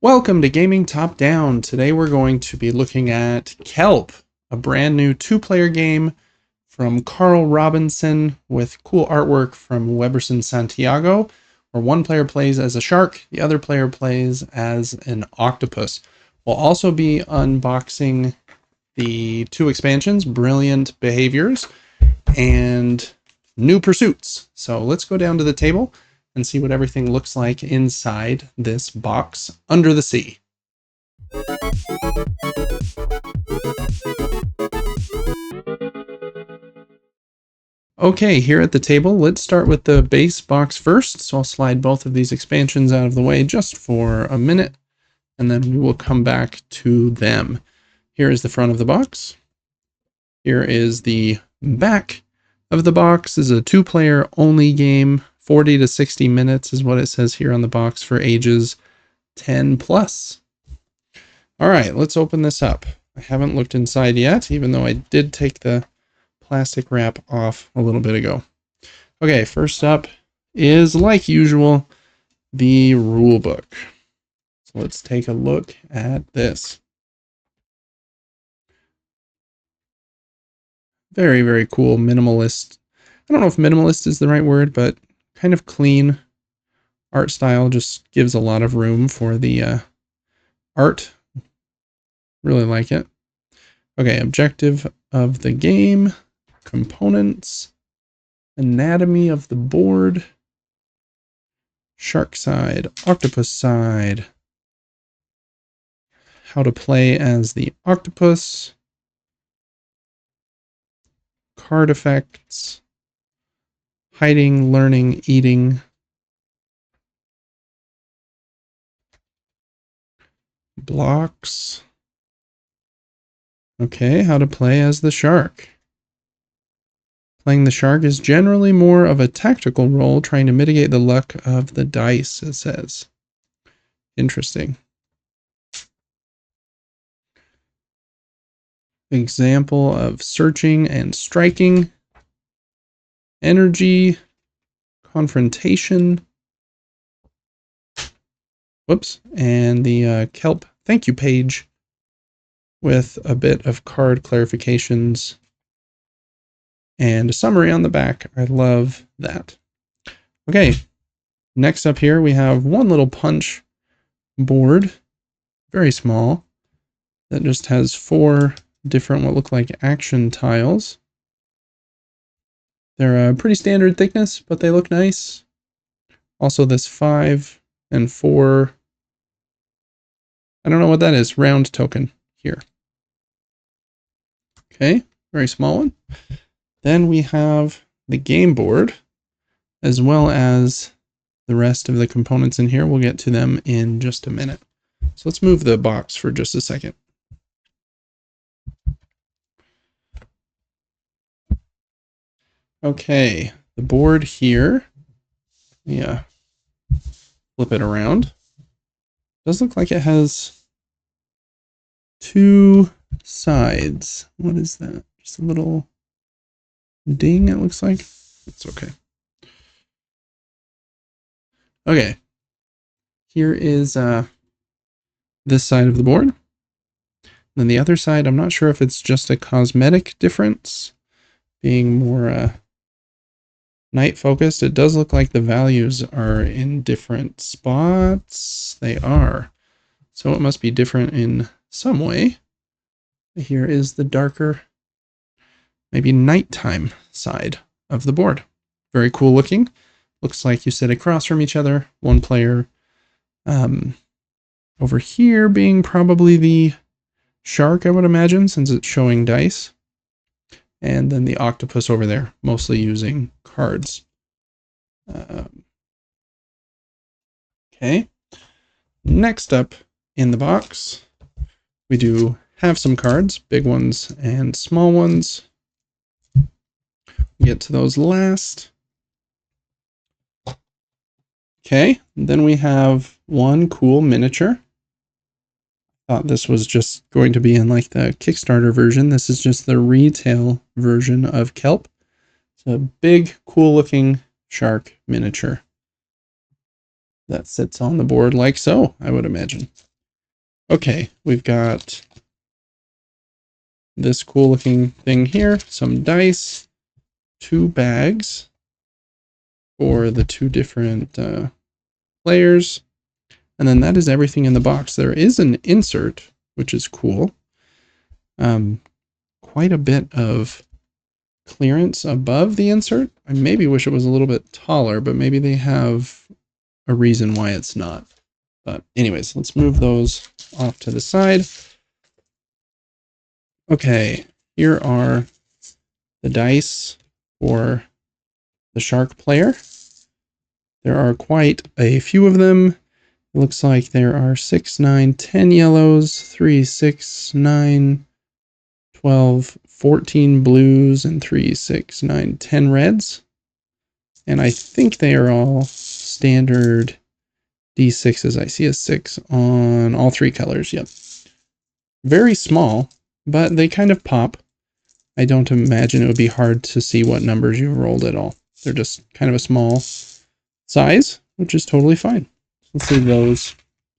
Welcome to Gaming Top Down. Today we're going to be looking at Kelp, a brand new two-player game from Carl Robinson with cool artwork from Weberson Santiago, where one player plays as a shark, the other player plays as an octopus. We'll also be unboxing the two expansions, Brilliant Behaviors and New Pursuits. So let's go down to the table and see what everything looks like inside this box under the sea. Okay, here at the table, let's start with the base box first. So I'll slide both of these expansions out of the way just for a minute, and then we will come back to them. Here is the front of the box. Here is the back of the box. This is a two-player only game. 40 to 60 minutes is what it says here on the box for ages 10 plus. All right, let's open this up. I haven't looked inside yet, even though I did take the plastic wrap off a little bit ago. Okay, first up is, like usual, the rule book. So let's take a look at this. Very, very cool minimalist. I don't know if minimalist is the right word, but kind of clean art style. Just gives a lot of room for the art. Really like it. Okay, objective of the game, components, anatomy of the board, shark side, octopus side, how to play as the octopus, card effects, hiding, learning, eating, blocks. Okay, how to play as the shark. Playing the shark is generally more of a tactical role, trying to mitigate the luck of the dice, it says. Interesting. Example of searching and striking. Energy, confrontation, whoops, and the Kelp thank you page with a bit of card clarifications and a summary on the back. I love that. Okay, next up here we have one little punch board, very small, that just has 4 different what look like action tiles. They're a pretty standard thickness, but they look nice. Also this 5 and 4, I don't know what that is, round token here. Okay, very small one. Then we have the game board, as well as the rest of the components in here. We'll get to them in just a minute. So let's move the box for just a second. Okay, the board here, yeah, flip it around. Does look like it has 2 sides. What is that? Just a little ding, it looks like. It's okay. Okay, here is this side of the board. Then the other side, I'm not sure if it's just a cosmetic difference, being more night focused. It does look like the values are in different spots. They are. So it must be different in some way. Here is the darker, maybe nighttime side of the board. Very cool looking. Looks like you sit across from each other. One player over here being probably the shark, I would imagine, since it's showing dice. And then the octopus over there, mostly using cards. Okay. Next up in the box, we do have some cards, big ones and small ones. We'll get to those last. Okay, then we have one cool miniature. Thought this was just going to be in like the Kickstarter version. This is just the retail version of Kelp. It's a big, cool looking shark miniature that sits on the board like so, I would imagine. Okay, we've got this cool looking thing here, some dice, 2 bags for the 2 different players, and then that is everything in the box. There is an insert, which is cool. Quite a bit of clearance above the insert. I maybe wish it was a little bit taller, but maybe they have a reason why it's not. But anyways, let's move those off to the side. Okay, here are the dice for the shark player. There are quite a few of them. It looks like there are 6, 9, 10 yellows, 3, 6, 9, 12, 14 blues, and 3, 6, 9, 10 reds. And I think they are all standard D6s. I see a 6 on all 3 colors. Yep. Very small, but they kind of pop. I don't imagine it would be hard to see what numbers you've rolled at all. They're just kind of a small size, which is totally fine. Let's leave those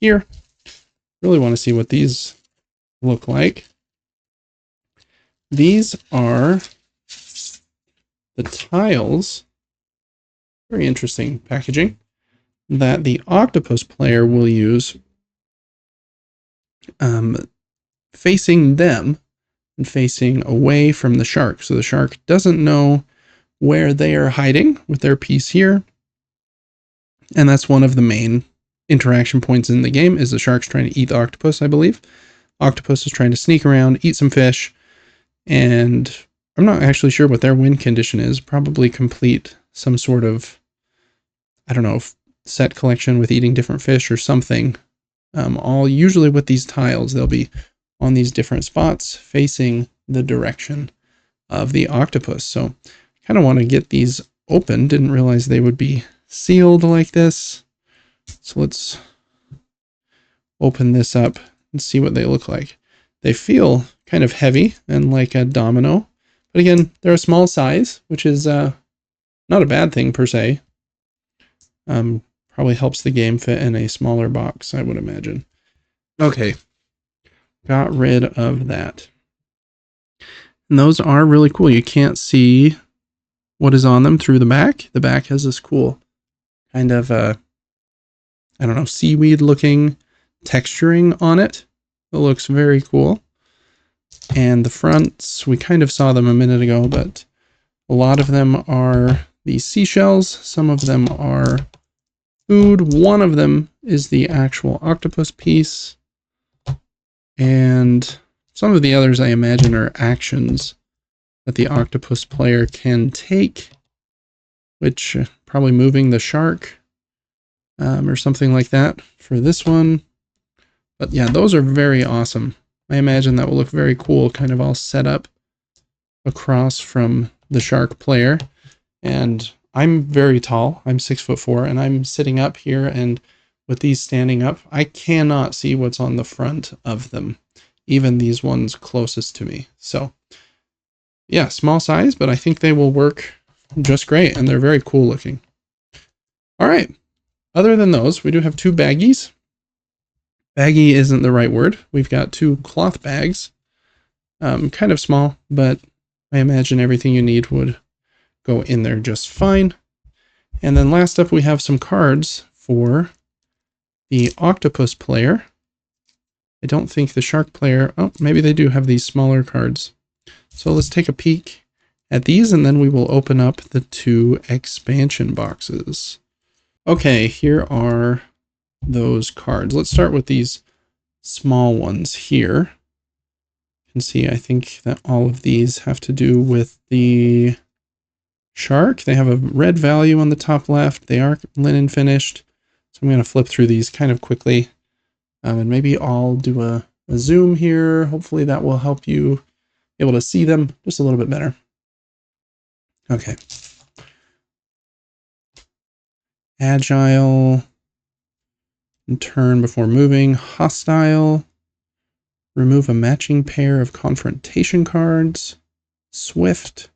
here. Really want to see what these look like. These are the tiles. Very interesting packaging that the Octopus player will use facing them and facing away from the shark. So the shark doesn't know where they are hiding with their piece here. And that's one of the main interaction points in the game, is the shark's trying to eat the octopus, I believe. Octopus is trying to sneak around, eat some fish, and I'm not actually sure what their win condition is. Probably complete some sort of, I don't know, set collection with eating different fish or something. All usually with these tiles, they'll be on these different spots facing the direction of the octopus. So I kind of want to get these open. Didn't realize they would be sealed like this. So let's open this up and see what they look like. They feel kind of heavy and like a domino, but again, they're a small size, which is not a bad thing per se. Probably helps the game fit in a smaller box, I would imagine. Okay, got rid of that. And those are really cool. You can't see what is on them through the back. The back has this cool kind of, I don't know, seaweed looking texturing on it. It looks very cool. And the fronts, we kind of saw them a minute ago, but a lot of them are these seashells. Some of them are food. One of them is the actual octopus piece. And some of the others, I imagine, are actions that the octopus player can take, which probably moving the shark or something like that for this one. But yeah, those are very awesome. I imagine that will look very cool, kind of all set up across from the shark player. And I'm very tall. I'm 6'4", and I'm sitting up here, and with these standing up, I cannot see what's on the front of them, even these ones closest to me. So yeah, small size, but I think they will work just great, and they're very cool looking. All right. Other than those, we do have 2 baggies. Baggy isn't the right word. We've got 2 cloth bags. Kind of small, but I imagine everything you need would go in there just fine. And then last up, we have some cards for the octopus player. I don't think the shark player... Oh, maybe they do have these smaller cards. So let's take a peek at these, and then we will open up the 2 expansion boxes. Okay, here are those cards. Let's start with these small ones here. You can see, I think that all of these have to do with the shark. They have a red value on the top left. They are linen finished. So I'm going to flip through these kind of quickly. And maybe I'll do a zoom here. Hopefully that will help you be able to see them just a little bit better. Okay. Agile. And turn before moving. Hostile. Remove a matching pair of confrontation cards. Swift.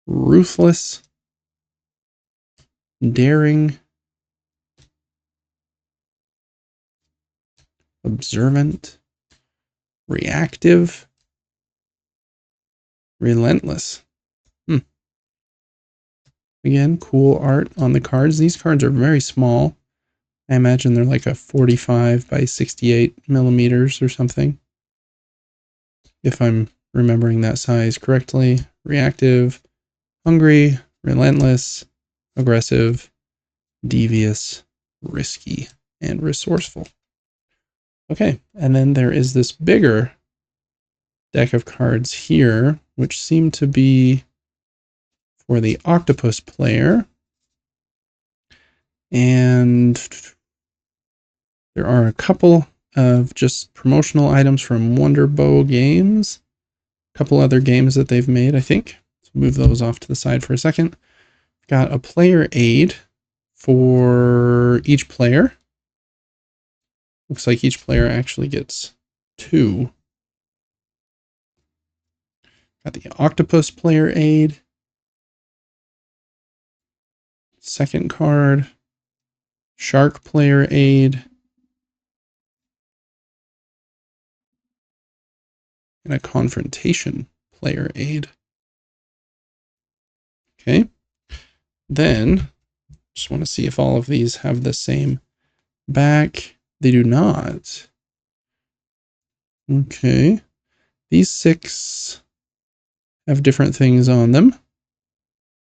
Ruthless. Daring. observant, reactive, relentless. Again, cool art on the cards. These cards are very small. I imagine they're like a 45 by 68 millimeters or something, if I'm remembering that size correctly. Reactive, hungry, relentless, aggressive, devious, risky, and resourceful. Okay, and then there is this bigger deck of cards here, which seem to be for the Octopus player. And there are a couple of just promotional items from Wonderbow Games. A couple other games that they've made, I think. So move those off to the side for a second. Got a player aid for each player. Looks like each player actually gets 2. Got the Octopus player aid. Second card. Shark player aid. And a confrontation player aid. Okay. Then, just want to see if all of these have the same back. They do not. Okay. These 6 have different things on them.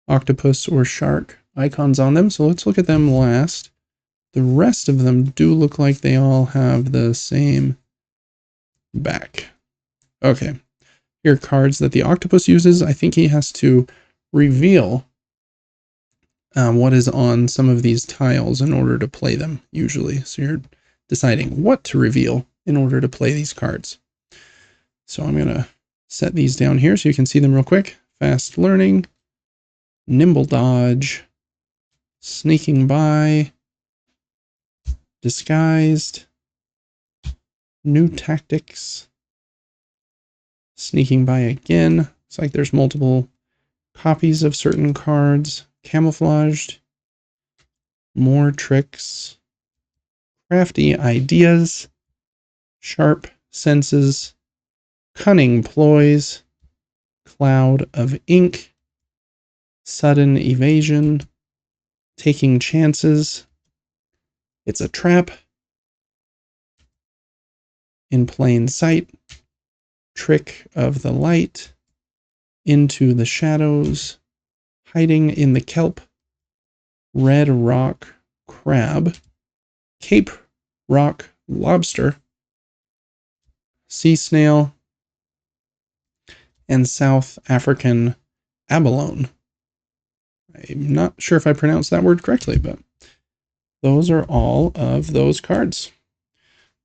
Octopus or shark icons on them. So let's look at them last. The rest of them do look like they all have the same back. Okay. Here are cards that the octopus uses. I think he has to reveal what is on some of these tiles in order to play them, usually. So you're deciding what to reveal in order to play these cards. So I'm going to set these down here so you can see them real quick. Fast learning, nimble dodge, sneaking by, disguised, new tactics, sneaking by again. Looks like there's multiple copies of certain cards. Camouflaged, more tricks, crafty ideas, sharp senses, cunning ploys, cloud of ink, sudden evasion, taking chances, it's a trap, in plain sight, trick of the light, into the shadows, hiding in the kelp, red rock crab, Cape rock lobster, sea snail, and South African abalone. I'm not sure if I pronounced that word correctly, but those are all of those cards.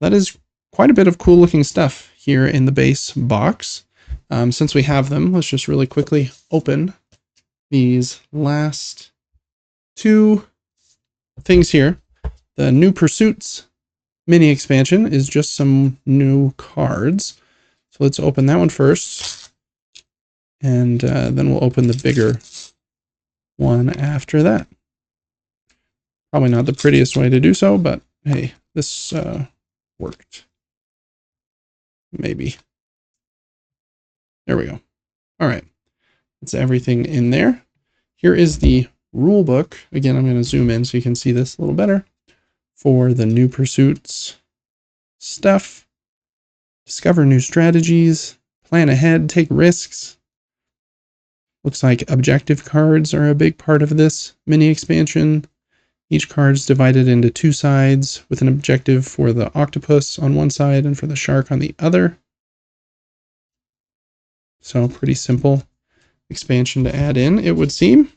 That is quite a bit of cool looking stuff here in the base box. Since we have them, let's just really quickly open these last 2 things here. The New Pursuits mini expansion is just some new cards. So let's open that one first. And then we'll open the bigger one after that. Probably not the prettiest way to do so, but hey, this worked. Maybe. There we go. All right. That's everything in there. Here is the rule book. Again, I'm going to zoom in so you can see this a little better. For the New Pursuits stuff. Discover new strategies. Plan ahead. Take risks. Looks like objective cards are a big part of this mini expansion. Each card is divided into 2 sides with an objective for the octopus on one side and for the shark on the other. So pretty simple expansion to add in, it would seem.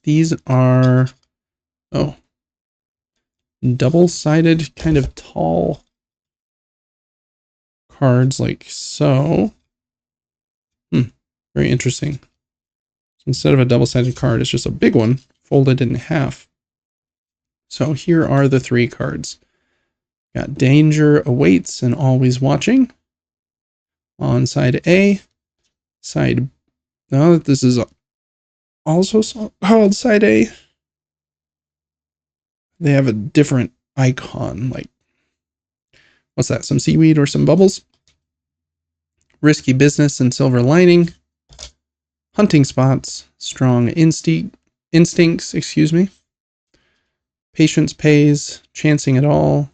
These are, double-sided, kind of tall cards like so. Very interesting. So instead of a double-sided card, it's just a big one folded in half. So here are the 3 cards. Got Danger Awaits and Always Watching on side A. Side, no, this is also called side A. They have a different icon, like What's that? Some seaweed or some bubbles? Risky business and silver lining. Hunting spots. Strong instincts, excuse me. Patience pays. Chancing it all.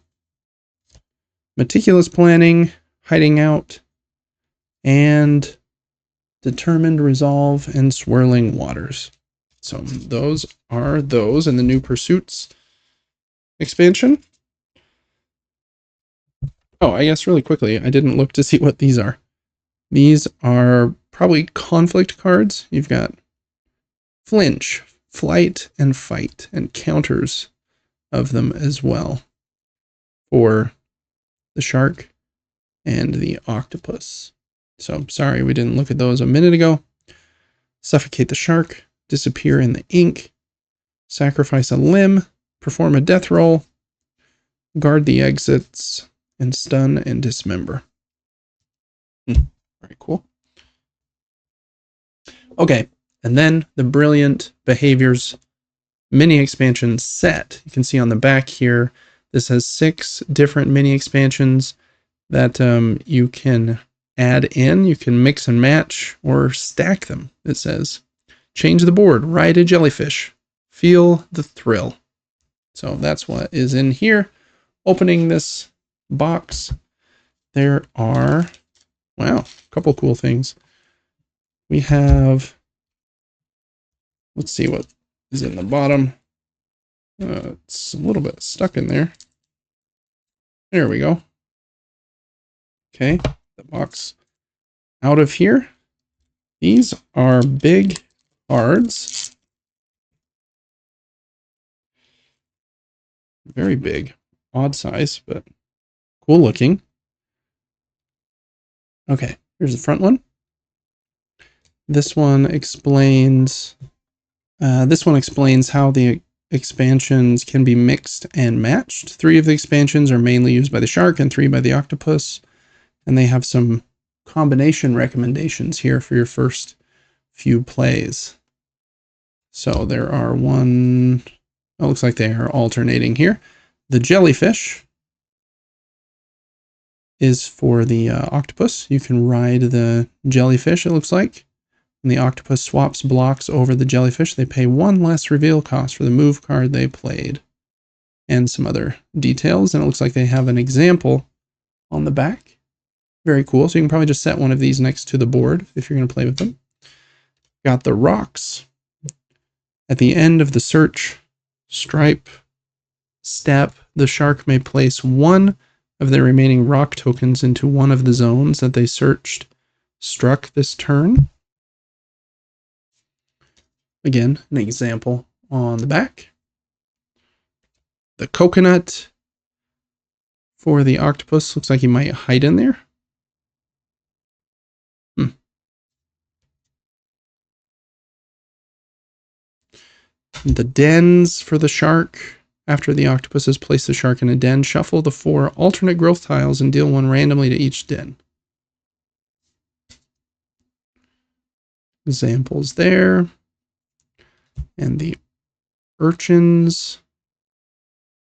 Meticulous planning. Hiding out. And determined resolve and swirling waters. So those are those in the new pursuits expansion. Oh, I guess really quickly, I didn't look to see what these are. These are probably conflict cards. You've got flinch, flight, and fight, and counters of them as well for the shark and the octopus. So sorry we didn't look at those a minute ago. Suffocate the shark, disappear in the ink, sacrifice a limb, perform a death roll, guard the exits, and stun and dismember. Very cool. Okay, and then the Brilliant Behaviors mini expansion set. You can see on the back here, this has 6 different mini expansions that you can add in. You can mix and match or stack them, it says. Change the board, ride a jellyfish, feel the thrill. So that's what is in here. Opening this box, there are, wow, a couple cool things. We have, let's see what is in the bottom. It's a little bit stuck in there. There we go. Okay, the box out of here. These are big cards. Very big, odd size, but cool looking. Okay, here's the front one. This one explains how the expansions can be mixed and matched. 3 of the expansions are mainly used by the shark and 3 by the octopus. And they have some combination recommendations here for your first few plays. So there are it looks like they are alternating here. The jellyfish is for the octopus. You can ride the jellyfish, it looks like. And the octopus swaps blocks over the jellyfish. They pay 1 less reveal cost for the move card they played. And some other details. And it looks like they have an example on the back. Very cool. So you can probably just set one of these next to the board if you're going to play with them. Got the rocks. At the end of the search stripe step, the shark may place 1 of their remaining rock tokens into one of the zones that they struck this turn. Again, an example on the back. The coconut for the octopus looks like he might hide in there. The dens for the shark. After the octopus has placed the shark in a den, shuffle the 4 alternate growth tiles and deal 1 randomly to each den. Examples there. And the urchins.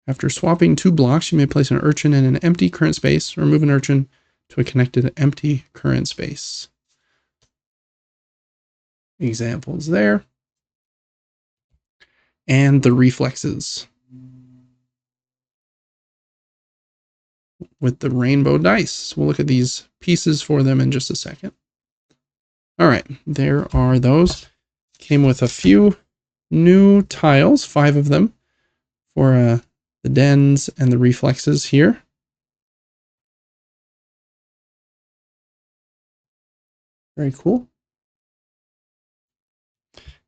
After swapping 2 blocks, you may place an urchin in an empty current space or move an urchin to a connected empty current space. Examples there. And the reflexes with the rainbow dice. We'll look at these pieces for them in just a second. All right, there are those. Came with a few new tiles, 5 of them, for the dens and the reflexes here. Very cool.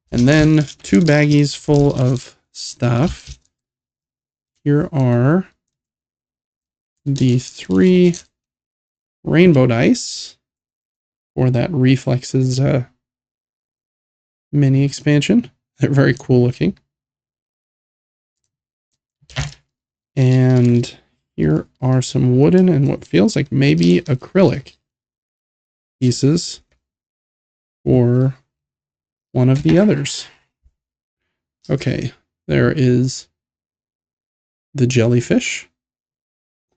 And then 2 baggies full of stuff. Here are the 3 rainbow dice for that reflexes mini expansion. They're very cool looking. And here are some wooden and what feels like maybe acrylic pieces for one of the others. Okay, there is the jellyfish.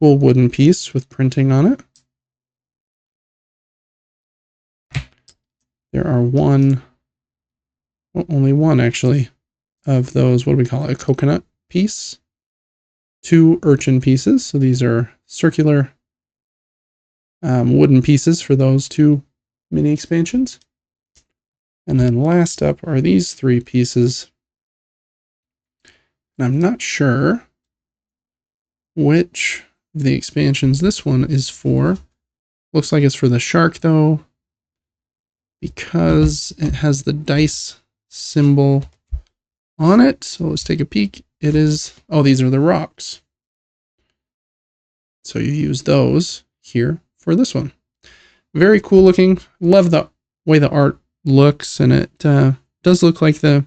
cool wooden piece with printing on it. There are only one actually, of those, what do we call it, a coconut piece. 2 urchin pieces, so these are circular wooden pieces for those 2 mini expansions. And then last up are these 3 pieces. And I'm not sure which of the expansions this one is for. Looks like it's for the shark though, because it has the dice symbol on it. So let's take a peek. It is, oh, these are the rocks. So you use those here for this one. Very cool looking. Love the way the art looks, and it does look like the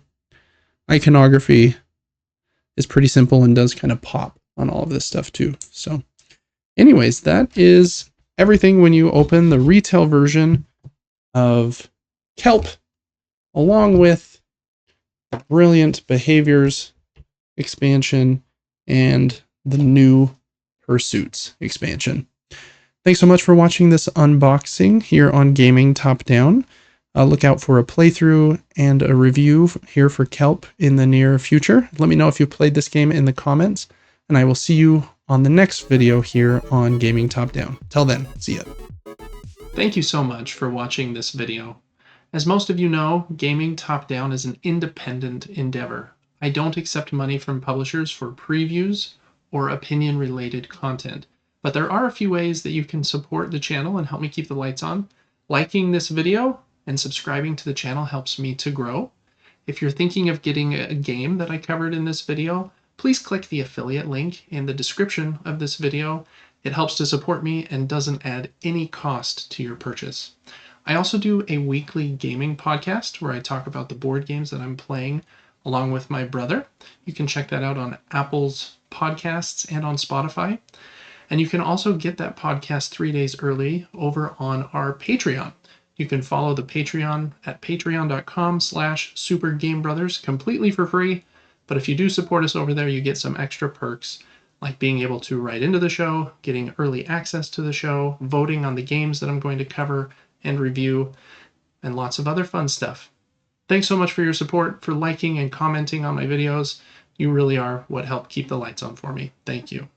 iconography is pretty simple and does kind of pop on all of this stuff too. So anyways, that is everything when you open the retail version of Kelp, along with Brilliant Behaviors expansion and the new Pursuits expansion. Thanks so much for watching this unboxing here on Gaming Top Down. Look out for a playthrough and a review here for Kelp in the near future. Let me know if you played this game in the comments, and I will see you on the next video here on Gaming Top Down. Till then, see ya. Thank you so much for watching this video. As most of you know, Gaming Top Down is an independent endeavor. I don't accept money from publishers for previews or opinion-related content. But there are a few ways that you can support the channel and help me keep the lights on. Liking this video and subscribing to the channel helps me to grow. If you're thinking of getting a game that I covered in this video, please click the affiliate link in the description of this video. It helps to support me and doesn't add any cost to your purchase. I also do a weekly gaming podcast where I talk about the board games that I'm playing along with my brother. You can check that out on Apple's podcasts and on Spotify. And you can also get that podcast 3 days early over on our Patreon. You can follow the Patreon at patreon.com/supergamebrothers completely for free. But if you do support us over there, you get some extra perks, like being able to write into the show, getting early access to the show, voting on the games that I'm going to cover and review, and lots of other fun stuff. Thanks so much for your support, for liking and commenting on my videos. You really are what helped keep the lights on for me. Thank you.